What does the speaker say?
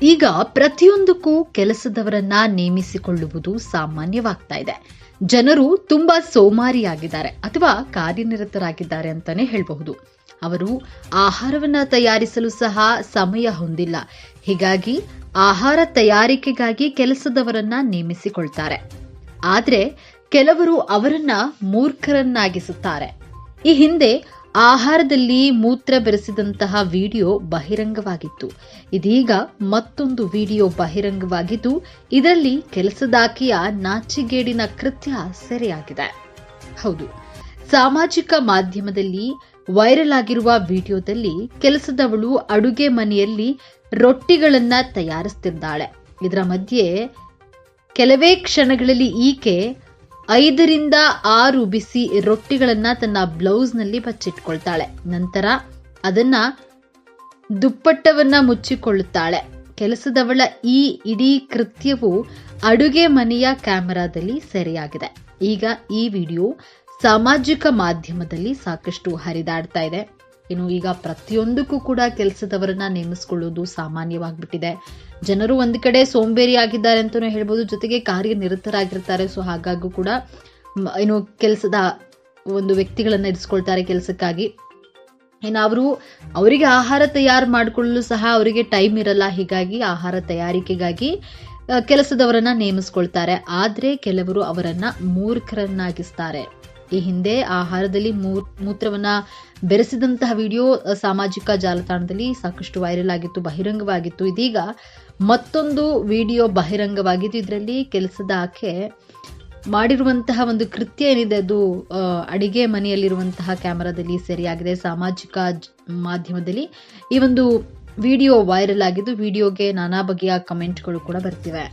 ಈಗ ಪ್ರತಿಯೊಂದಕ್ಕೂ ಕೆಲಸದವರನ್ನ ನೇಮಿಸಿಕೊಳ್ಳುವುದು ಸಾಮಾನ್ಯವಾಗ್ತಾ ಇದೆ. ಜನರು ತುಂಬಾ ಸೋಮಾರಿಯಾಗಿದ್ದಾರೆ ಅಥವಾ ಕಾರ್ಯನಿರತರಾಗಿದ್ದಾರೆ ಅಂತಾನೆ ಹೇಳಬಹುದು. ಅವರು ಆಹಾರವನ್ನ ತಯಾರಿಸಲು ಸಹ ಸಮಯ ಹೊಂದಿಲ್ಲ. ಹೀಗಾಗಿ ಆಹಾರ ತಯಾರಿಕೆಗಾಗಿ ಕೆಲಸದವರನ್ನ ನೇಮಿಸಿಕೊಳ್ತಾರೆ. ಆದ್ರೆ ಕೆಲವರು ಅವರನ್ನ ಮೂರ್ಖರನ್ನಾಗಿಸುತ್ತಾರೆ. ಈ ಹಿಂದೆ ಆಹಾರದಲ್ಲಿ ಮೂತ್ರ ಬೆರೆಸಿದಂತಹ ವಿಡಿಯೋ ಬಹಿರಂಗವಾಗಿತ್ತು. ಇದೀಗ ಮತ್ತೊಂದು ವಿಡಿಯೋ ಬಹಿರಂಗವಾಗಿದ್ದು, ಇದರಲ್ಲಿ ಕೆಲಸದಾಕೆಯ ನಾಚಿಗೇಡಿನ ಕೃತ್ಯ ಸೆರೆಯಾಗಿದೆ. ಹೌದು, ಸಾಮಾಜಿಕ ಮಾಧ್ಯಮದಲ್ಲಿ ವೈರಲ್ ಆಗಿರುವ ವಿಡಿಯೋದಲ್ಲಿ ಕೆಲಸದವಳು ಅಡುಗೆ ಮನೆಯಲ್ಲಿ ರೊಟ್ಟಿಗಳನ್ನ ತಯಾರಿಸುತ್ತಿದ್ದಾಳೆ. ಇದರ ಮಧ್ಯೆ ಕೆಲವೇ ಕ್ಷಣಗಳಲ್ಲಿ ಈಕೆ 5 ರಿಂದ 6 ಬಿಸಿ ರೊಟ್ಟಿಗಳನ್ನ ತನ್ನ ಬ್ಲೌಸ್ನಲ್ಲಿ ಬಚ್ಚಿಟ್ಕೊಳ್ತಾಳೆ. ನಂತರ ಅದನ್ನ ದುಪ್ಪಟ್ಟವನ್ನ ಮುಚ್ಚಿಕೊಳ್ಳುತ್ತಾಳೆ. ಕೆಲಸದವಳ ಈ ಇಡೀ ಕೃತ್ಯವು ಅಡುಗೆ ಮನೆಯ ಕ್ಯಾಮೆರಾದಲ್ಲಿ ಸೆರೆಯಾಗಿದೆ. ಈಗ ಈ ವಿಡಿಯೋ ಸಾಮಾಜಿಕ ಮಾಧ್ಯಮದಲ್ಲಿ ಸಾಕಷ್ಟು ಹರಿದಾಡ್ತಾ ಇದೆ. ಇನ್ನು ಈಗ ಪ್ರತಿಯೊಂದಕ್ಕೂ ಕೂಡ ಕೆಲಸದವರನ್ನ ನೇಮಿಸಿಕೊಳ್ಳುವುದು ಸಾಮಾನ್ಯವಾಗಿಬಿಟ್ಟಿದೆ. ಜನರು ಒಂದು ಕಡೆ ಸೋಂಬೇರಿ ಆಗಿದ್ದಾರೆ ಅಂತಾನೂ ಹೇಳ್ಬೋದು, ಜೊತೆಗೆ ಕಾರ್ಯನಿರತರಾಗಿರ್ತಾರೆ. ಸೊ ಹಾಗಾಗಿ ಕೂಡ ಏನು ಕೆಲಸದ ಒಂದು ವ್ಯಕ್ತಿಗಳನ್ನ ಇರಿಸ್ಕೊಳ್ತಾರೆ ಕೆಲಸಕ್ಕಾಗಿ. ಇನ್ನು ಅವರಿಗೆ ಆಹಾರ ತಯಾರು ಮಾಡಿಕೊಳ್ಳಲು ಸಹ ಅವರಿಗೆ ಟೈಮ್ ಇರಲ್ಲ. ಹೀಗಾಗಿ ಆಹಾರ ತಯಾರಿಕೆಗಾಗಿ ಕೆಲಸದವರನ್ನ ನೇಮಿಸ್ಕೊಳ್ತಾರೆ. ಆದ್ರೆ ಕೆಲವರು ಅವರನ್ನ ಮೂರ್ಖರನ್ನಾಗಿಸ್ತಾರೆ. ಈ ಹಿಂದೆ ಆಹಾರದಲ್ಲಿ ಮೂತ್ರವನ್ನ ಬೆರೆಸಿದಂತಹ ವಿಡಿಯೋ ಸಾಮಾಜಿಕ ಜಾಲತಾಣದಲ್ಲಿ ಸಾಕಷ್ಟು ವೈರಲ್ ಆಗಿತ್ತು, ಬಹಿರಂಗವಾಗಿತ್ತು. ಇದೀಗ ಮತ್ತೊಂದು ವಿಡಿಯೋ ಬಹಿರಂಗವಾಗಿದ್ದು, ಇದರಲ್ಲಿ ಕೆಲಸದ ಆಕೆ ಮಾಡಿರುವಂತಹ ಒಂದು ಕೃತ್ಯ ಏನಿದೆ ಅದು ಅಡಿಗೆ ಮನೆಯಲ್ಲಿರುವಂತಹ ಕ್ಯಾಮೆರಾದಲ್ಲಿ ಸೆರೆಯಾಗಿದೆ. ಸಾಮಾಜಿಕ ಮಾಧ್ಯಮದಲ್ಲಿ ಈ ಒಂದು ವಿಡಿಯೋ ವೈರಲ್ ಆಗಿದ್ದು, ವಿಡಿಯೋಗೆ ನಾನಾ ಬಗೆಯ ಕಮೆಂಟ್ಗಳು ಕೂಡ ಬರ್ತಿವೆ.